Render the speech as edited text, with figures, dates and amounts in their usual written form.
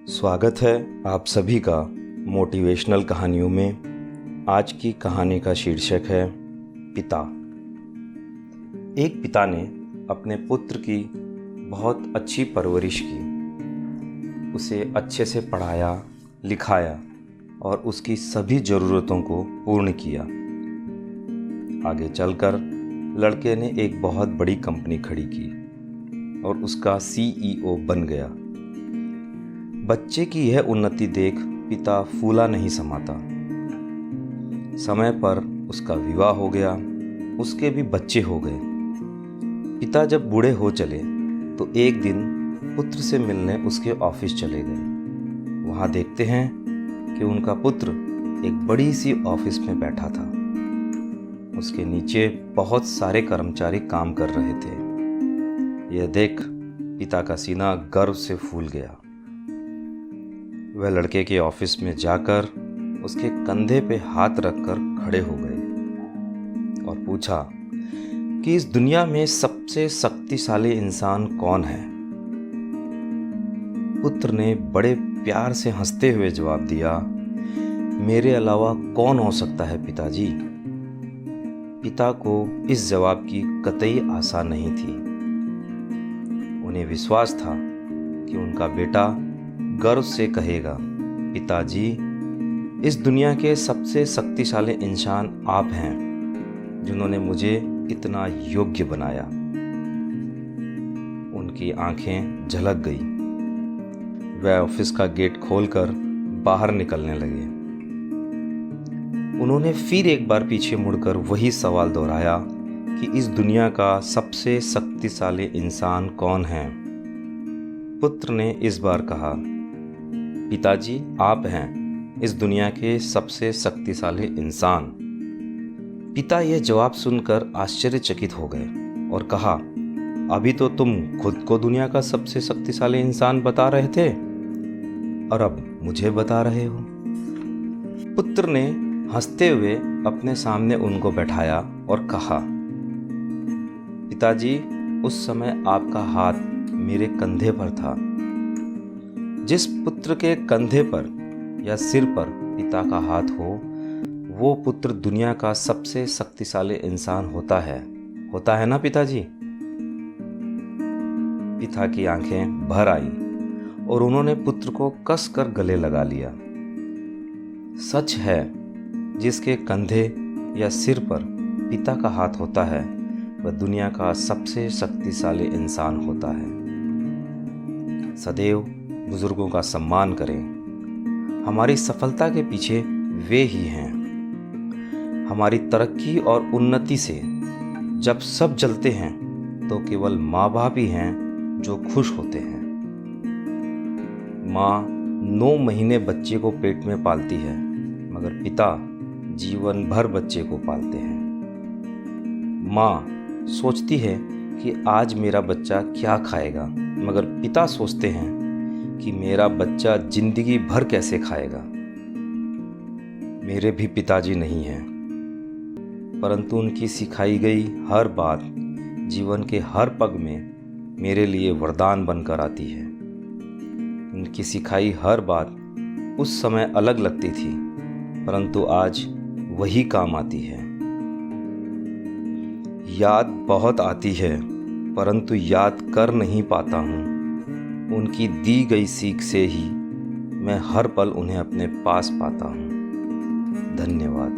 स्वागत है आप सभी का मोटिवेशनल कहानियों में। आज की कहानी का शीर्षक है पिता। एक पिता ने अपने पुत्र की बहुत अच्छी परवरिश की, उसे अच्छे से पढ़ाया लिखाया और उसकी सभी ज़रूरतों को पूर्ण किया। आगे चलकर लड़के ने एक बहुत बड़ी कंपनी खड़ी की और उसका सीईओ बन गया। बच्चे की यह उन्नति देख पिता फूला नहीं समाता। समय पर उसका विवाह हो गया, उसके भी बच्चे हो गए। पिता जब बूढ़े हो चले तो एक दिन पुत्र से मिलने उसके ऑफिस चले गए। वहाँ देखते हैं कि उनका पुत्र एक बड़ी सी ऑफिस में बैठा था। उसके नीचे बहुत सारे कर्मचारी काम कर रहे थे। यह देख पिता का सीना गर्व से फूल गया। वह लड़के के ऑफिस में जाकर उसके कंधे पे हाथ रखकर खड़े हो गए और पूछा कि इस दुनिया में सबसे शक्तिशाली इंसान कौन है। पुत्र ने बड़े प्यार से हंसते हुए जवाब दिया, मेरे अलावा कौन हो सकता है पिताजी। पिता को इस जवाब की कतई आशा नहीं थी। उन्हें विश्वास था कि उनका बेटा गर्व से कहेगा, पिताजी इस दुनिया के सबसे शक्तिशाली इंसान आप हैं, जिन्होंने मुझे इतना योग्य बनाया। उनकी आंखें झलक गई। वह ऑफिस का गेट खोलकर बाहर निकलने लगे। उन्होंने फिर एक बार पीछे मुड़कर वही सवाल दोहराया कि इस दुनिया का सबसे शक्तिशाली इंसान कौन है। पुत्र ने इस बार कहा, पिताजी आप हैं इस दुनिया के सबसे शक्तिशाली इंसान। पिता यह जवाब सुनकर आश्चर्यचकित हो गए और कहा, अभी तो तुम खुद को दुनिया का सबसे शक्तिशाली इंसान बता रहे थे और अब मुझे बता रहे हो। पुत्र ने हंसते हुए अपने सामने उनको बैठाया और कहा, पिताजी उस समय आपका हाथ मेरे कंधे पर था। जिस पुत्र के कंधे पर या सिर पर पिता का हाथ हो, वो पुत्र दुनिया का सबसे शक्तिशाली इंसान होता है ना पिताजी। पिता की आंखें भर आईं और उन्होंने पुत्र को कसकर गले लगा लिया। सच है, जिसके कंधे या सिर पर पिता का हाथ होता है, वह दुनिया का सबसे शक्तिशाली इंसान होता है। सदैव बुजुर्गों का सम्मान करें। हमारी सफलता के पीछे वे ही हैं। हमारी तरक्की और उन्नति से जब सब जलते हैं तो केवल माँ बाप ही हैं जो खुश होते हैं। माँ 9 महीने बच्चे को पेट में पालती है, मगर पिता जीवन भर बच्चे को पालते हैं। माँ सोचती है कि आज मेरा बच्चा क्या खाएगा, मगर पिता सोचते हैं कि मेरा बच्चा जिंदगी भर कैसे खाएगा। मेरे भी पिताजी नहीं हैं, परंतु उनकी सिखाई गई हर बात जीवन के हर पग में मेरे लिए वरदान बनकर आती है। उनकी सिखाई हर बात उस समय अलग लगती थी, परंतु आज वही काम आती है। याद बहुत आती है, परंतु याद कर नहीं पाता हूँ। उनकी दी गई सीख से ही मैं हर पल उन्हें अपने पास पाता हूँ। धन्यवाद।